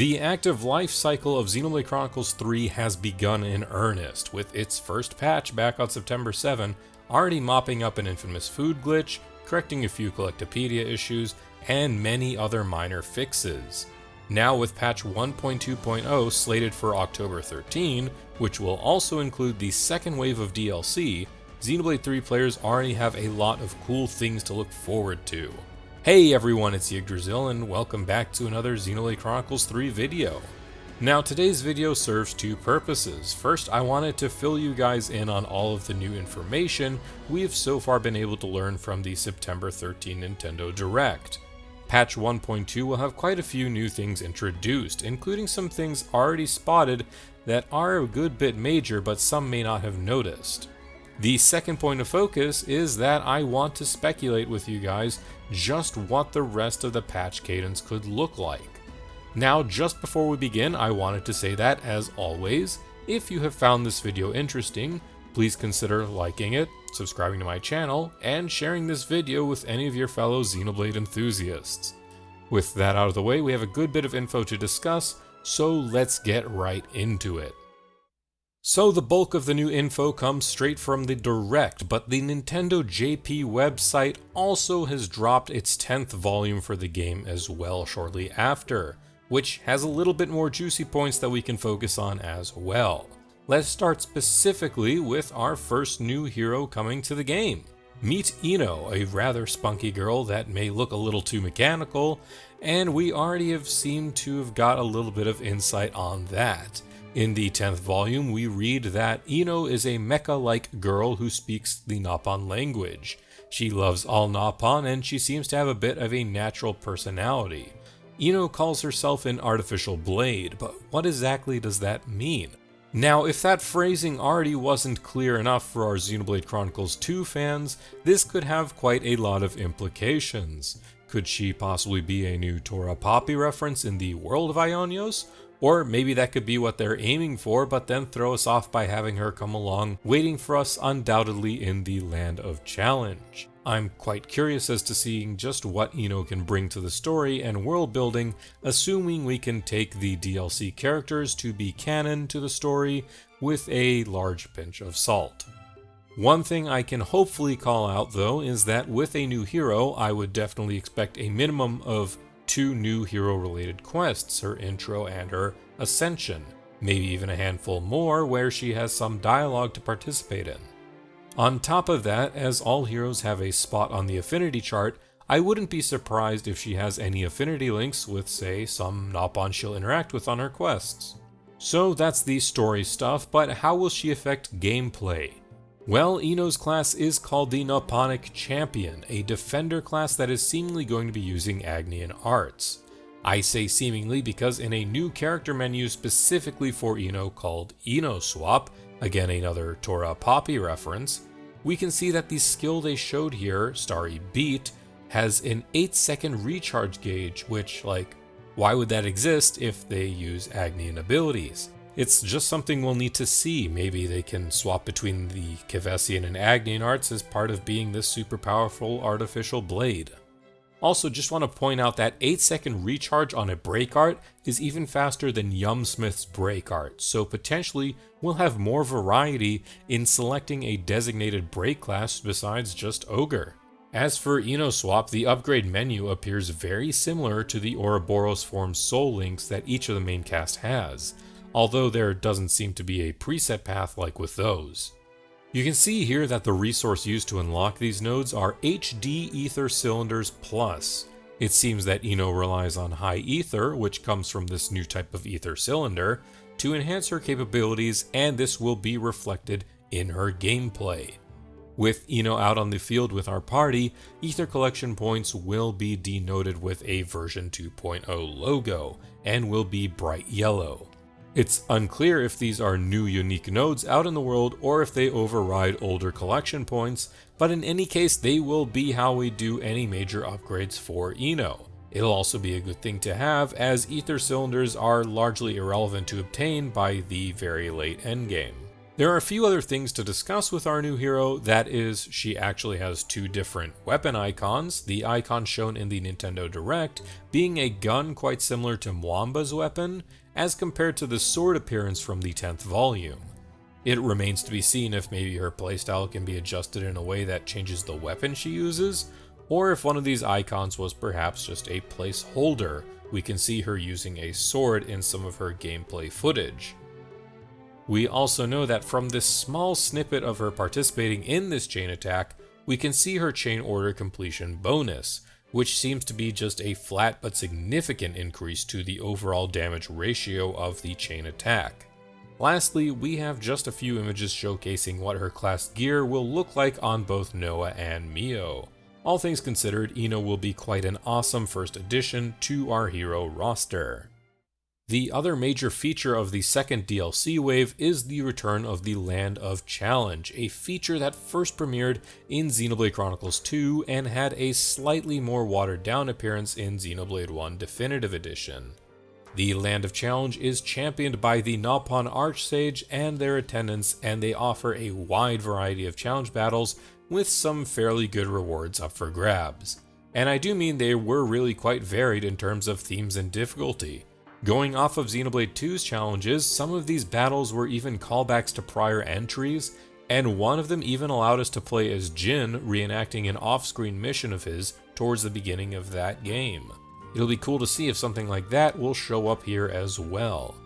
The active life cycle of Xenoblade Chronicles 3 has begun in earnest, with its first patch back on September 7 already mopping up an infamous food glitch, correcting a few Collectopedia issues, and many other minor fixes. Now with patch 1.2.0 slated for October 13, which will also include the second wave of DLC, Xenoblade 3 players already have a lot of cool things to look forward to. Hey everyone, it's Yggdrasil and welcome back to another Xenoblade Chronicles 3 video. Now today's video serves two purposes. First, I wanted to fill you guys in on all of the new information we have so far been able to learn from the September 13 Nintendo Direct. Patch 1.2 will have quite a few new things introduced, including some things already spotted that are a good bit major but some may not have noticed. The second point of focus is that I want to speculate with you guys just what the rest of the patch cadence could look like. Now, just before we begin, I wanted to say that, as always, if you have found this video interesting, please consider liking it, subscribing to my channel, and sharing this video with any of your fellow Xenoblade enthusiasts. With that out of the way, we have a good bit of info to discuss, so let's get right into it. So the bulk of the new info comes straight from the Direct, but the Nintendo JP website also has dropped its 10th volume for the game as well shortly after, which has a little bit more juicy points that we can focus on as well. Let's start specifically with our first new hero coming to the game. Meet Ino, a rather spunky girl that may look a little too mechanical, and we already have seemed to have got a little bit of insight on that. In the 10th volume, we read that Ino is a mecha-like girl who speaks the Nopon language. She loves all Nopon, and she seems to have a bit of a natural personality. Ino calls herself an artificial blade, but what exactly does that mean? Now, if that phrasing already wasn't clear enough for our Xenoblade Chronicles 2 fans, this could have quite a lot of implications. Could she possibly be a new Tora Poppy reference in the world of Ionios? Or maybe that could be what they're aiming for, but then throw us off by having her come along, waiting for us undoubtedly in the Land of Challenge. I'm quite curious as to seeing just what Ino can bring to the story and world building, assuming we can take the DLC characters to be canon to the story with a large pinch of salt. One thing I can hopefully call out though is that with a new hero, I would definitely expect a minimum of 2 new hero-related quests, her intro and her ascension, maybe even a handful more where she has some dialogue to participate in. On top of that, as all heroes have a spot on the affinity chart, I wouldn't be surprised if she has any affinity links with, say, some Nopon she'll interact with on her quests. So that's the story stuff, but how will she affect gameplay? Well, Ino's class is called the Noponic Champion, a defender class that is seemingly going to be using Agnian arts. I say seemingly because in a new character menu specifically for Ino called Ino Swap, again another Tora Poppy reference, we can see that the skill they showed here, Starry Beat, has an 8-second recharge gauge, which, why would that exist if they use Agnian abilities? It's just something we'll need to see. Maybe they can swap between the Kevesian and Agnian arts as part of being this super powerful artificial blade. Also, just want to point out that 8-second recharge on a break art is even faster than Yumsmith's break art, so potentially we'll have more variety in selecting a designated break class besides just Ogre. As for Ino Swap, the upgrade menu appears very similar to the Ouroboros form soul links that each of the main cast has, although there doesn't seem to be a preset path like with those. You can see here that the resource used to unlock these nodes are HD Ether Cylinders Plus. It seems that Ino relies on High Ether, which comes from this new type of Ether Cylinder, to enhance her capabilities, and this will be reflected in her gameplay. With Ino out on the field with our party, Ether Collection points will be denoted with a version 2.0 logo, and will be bright yellow. It's unclear if these are new unique nodes out in the world or if they override older collection points, but in any case they will be how we do any major upgrades for Ino. It'll also be a good thing to have, as Ether Cylinders are largely irrelevant to obtain by the very late endgame. There are a few other things to discuss with our new hero. That is, she actually has two different weapon icons, the icon shown in the Nintendo Direct being a gun quite similar to Mwamba's weapon, as compared to the sword appearance from the 10th volume. It remains to be seen if maybe her playstyle can be adjusted in a way that changes the weapon she uses, or if one of these icons was perhaps just a placeholder. We can see her using a sword in some of her gameplay footage. We also know that from this small snippet of her participating in this chain attack, we can see her chain order completion bonus, which seems to be just a flat but significant increase to the overall damage ratio of the chain attack. Lastly, we have just a few images showcasing what her class gear will look like on both Noah and Mio. All things considered, Ino will be quite an awesome first addition to our hero roster. The other major feature of the second DLC wave is the return of the Land of Challenge, a feature that first premiered in Xenoblade Chronicles 2 and had a slightly more watered down appearance in Xenoblade 1 Definitive Edition. The Land of Challenge is championed by the Nopon Archsage and their attendants, and they offer a wide variety of challenge battles with some fairly good rewards up for grabs. And I do mean they were really quite varied in terms of themes and difficulty. Going off of Xenoblade 2's challenges, some of these battles were even callbacks to prior entries, and one of them even allowed us to play as Jin reenacting an off-screen mission of his towards the beginning of that game. It'll be cool to see if something like that will show up here as well.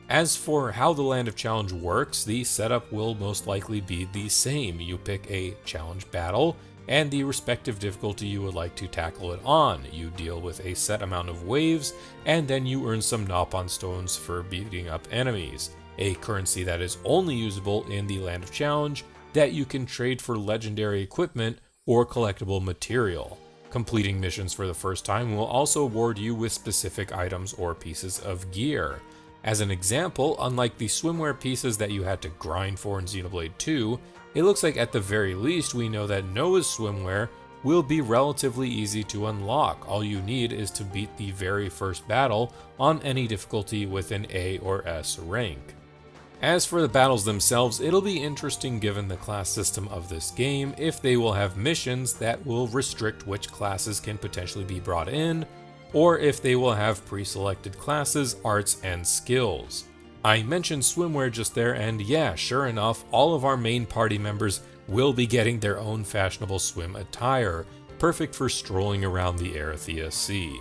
As for how the Land of Challenge works, the setup will most likely be the same. You pick a challenge battle and the respective difficulty you would like to tackle it on. You deal with a set amount of waves, and then you earn some Nopon stones for beating up enemies, a currency that is only usable in the Land of Challenge that you can trade for legendary equipment or collectible material. Completing missions for the first time will also award you with specific items or pieces of gear. As an example, unlike the swimwear pieces that you had to grind for in Xenoblade 2, it looks like at the very least we know that Noah's swimwear will be relatively easy to unlock. All you need is to beat the very first battle on any difficulty with an A or S rank. As for the battles themselves, it'll be interesting given the class system of this game if they will have missions that will restrict which classes can potentially be brought in, or if they will have pre-selected classes, arts, and skills. I mentioned swimwear just there, and yeah, sure enough, all of our main party members will be getting their own fashionable swim attire, perfect for strolling around the Erythea Sea.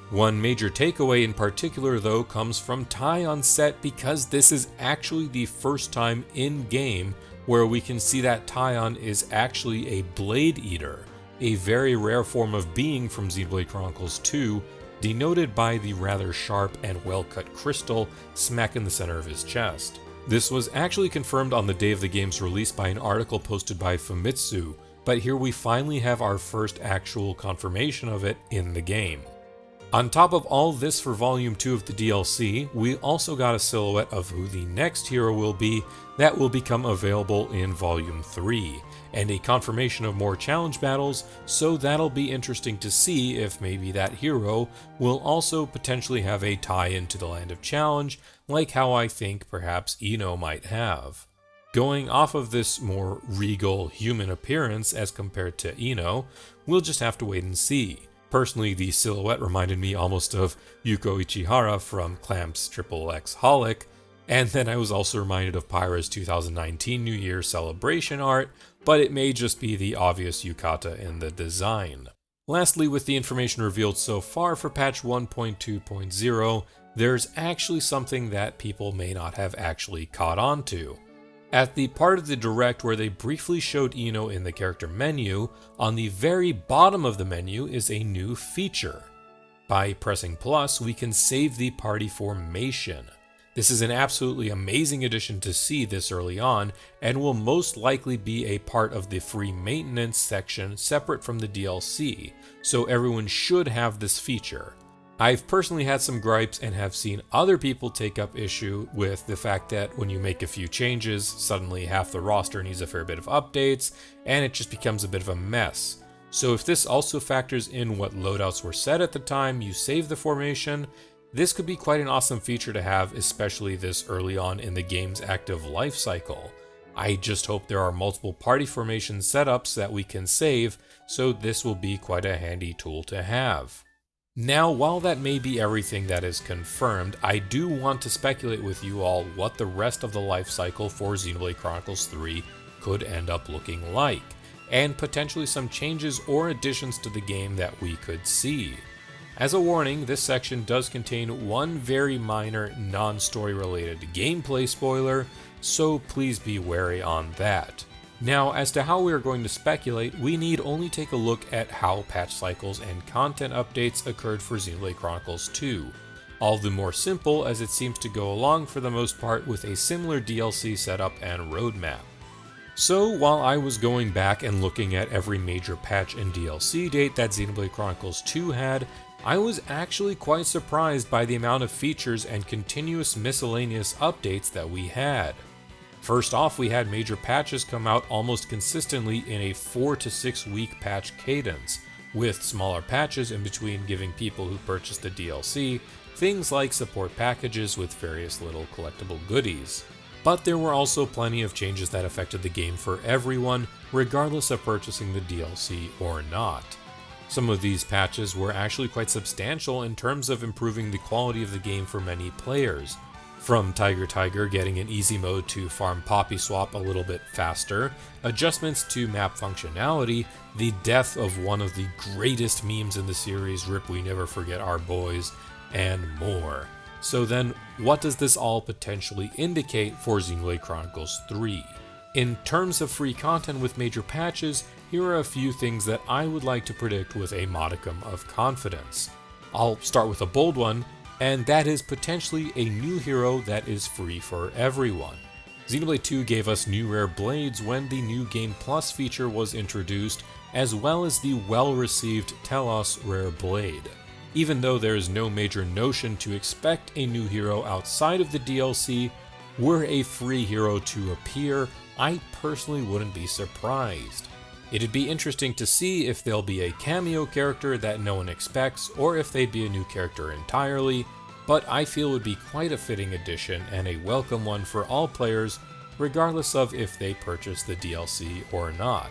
One major takeaway in particular though comes from Tai on set, because this is actually the first time in-game where we can see that Taion is actually a Blade Eater, a very rare form of being from Xenoblade Chronicles 2, denoted by the rather sharp and well-cut crystal smack in the center of his chest. This was actually confirmed on the day of the game's release by an article posted by Famitsu, but here we finally have our first actual confirmation of it in the game. On top of all this for Volume 2 of the DLC, we also got a silhouette of who the next hero will be that will become available in Volume 3, and a confirmation of more challenge battles, so that'll be interesting to see if maybe that hero will also potentially have a tie-in to the Land of Challenge, like how I think perhaps Ino might have. Going off of this more regal human appearance as compared to Ino, we'll just have to wait and see. Personally, the silhouette reminded me almost of Yuko Ichihara from Clamp's XXX Holic, and then I was also reminded of Pyra's 2019 New Year celebration art, but it may just be the obvious yukata in the design. Lastly, with the information revealed so far for patch 1.2.0, there's actually something that people may not have actually caught on to. At the part of the Direct where they briefly showed Ino in the character menu, on the very bottom of the menu is a new feature. By pressing plus, we can save the party formation. This is an absolutely amazing addition to see this early on, and will most likely be a part of the free maintenance section separate from the DLC, so everyone should have this feature. I've personally had some gripes and have seen other people take up issue with the fact that when you make a few changes, suddenly half the roster needs a fair bit of updates, and it just becomes a bit of a mess. So if this also factors in what loadouts were set at the time you save the formation, This could be quite an awesome feature to have, especially this early on in the game's active life cycle. I just hope there are multiple party formation setups that we can save, so this will be quite a handy tool to have. Now, while that may be everything that is confirmed, I do want to speculate with you all what the rest of the life cycle for Xenoblade Chronicles 3 could end up looking like, and potentially some changes or additions to the game that we could see. As a warning, this section does contain one very minor non-story related gameplay spoiler, so please be wary on that. Now, as to how we are going to speculate, we need only take a look at how patch cycles and content updates occurred for Xenoblade Chronicles 2. All the more simple as it seems to go along for the most part with a similar DLC setup and roadmap. So while I was going back and looking at every major patch and DLC date that Xenoblade Chronicles 2 had, I was actually quite surprised by the amount of features and continuous miscellaneous updates that we had. First off, we had major patches come out almost consistently in a 4 to 6 week patch cadence, with smaller patches in between giving people who purchased the DLC things like support packages with various little collectible goodies. But there were also plenty of changes that affected the game for everyone, regardless of purchasing the DLC or not. Some of these patches were actually quite substantial in terms of improving the quality of the game for many players. From Tiger getting an easy mode to farm Poppy Swap a little bit faster, adjustments to map functionality, the death of one of the greatest memes in the series, Rip We Never Forget Our Boys, and more. So then, what does this all potentially indicate for Xenoblade Chronicles 3? In terms of free content with major patches, here are a few things that I would like to predict with a modicum of confidence. I'll start with a bold one, and that is potentially a new hero that is free for everyone. Xenoblade 2 gave us new rare blades when the new Game Plus feature was introduced, as well as the well-received Telos rare blade. Even though there is no major notion to expect a new hero outside of the DLC, were a free hero to appear, I personally wouldn't be surprised. It'd be interesting to see if there'll be a cameo character that no one expects, or if they'd be a new character entirely, but I feel it would be quite a fitting addition and a welcome one for all players, regardless of if they purchase the DLC or not.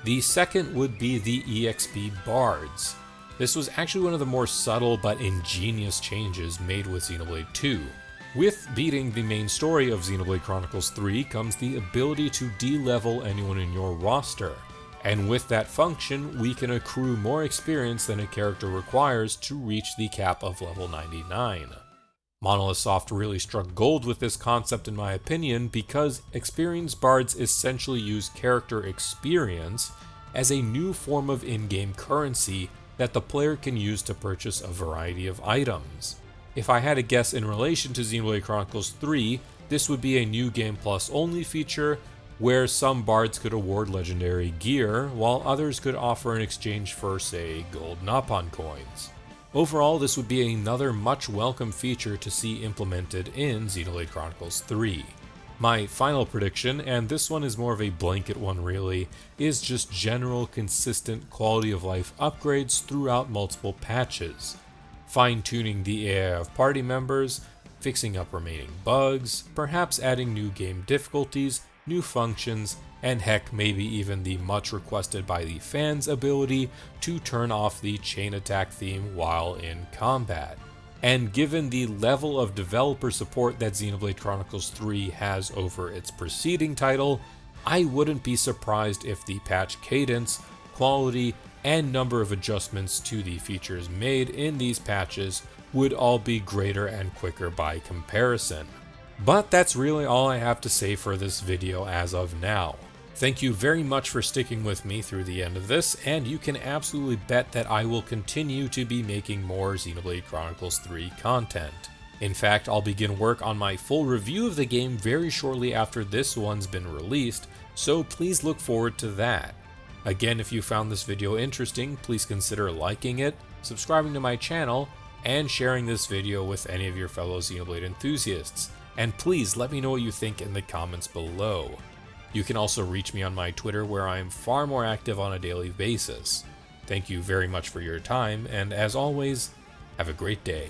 The second would be the EXP Bards. This was actually one of the more subtle but ingenious changes made with Xenoblade 2. With beating the main story of Xenoblade Chronicles 3 comes the ability to de-level anyone in your roster. And with that function, we can accrue more experience than a character requires to reach the cap of level 99. Monolith Soft really struck gold with this concept in my opinion, because experienced bards essentially use character experience as a new form of in-game currency that the player can use to purchase a variety of items. If I had to guess in relation to Xenoblade Chronicles 3, this would be a new Game Plus only feature, where some bards could award legendary gear, while others could offer in exchange for, say, gold Napon coins. Overall, this would be another much welcome feature to see implemented in Xenoblade Chronicles 3. My final prediction, and this one is more of a blanket one really, is just general consistent quality of life upgrades throughout multiple patches. Fine-tuning the AI of party members, fixing up remaining bugs, perhaps adding new game difficulties, new functions, and heck, maybe even the much requested by the fans ability to turn off the chain attack theme while in combat. And given the level of developer support that Xenoblade Chronicles 3 has over its preceding title, I wouldn't be surprised if the patch cadence, quality, and number of adjustments to the features made in these patches would all be greater and quicker by comparison. But that's really all I have to say for this video as of now. Thank you very much for sticking with me through the end of this, and you can absolutely bet that I will continue to be making more Xenoblade Chronicles 3 content. In fact, I'll begin work on my full review of the game very shortly after this one's been released, so please look forward to that. Again, if you found this video interesting, please consider liking it, subscribing to my channel, and sharing this video with any of your fellow Xenoblade enthusiasts. And please let me know what you think in the comments below. You can also reach me on my Twitter, where I am far more active on a daily basis. Thank you very much for your time, and as always, have a great day.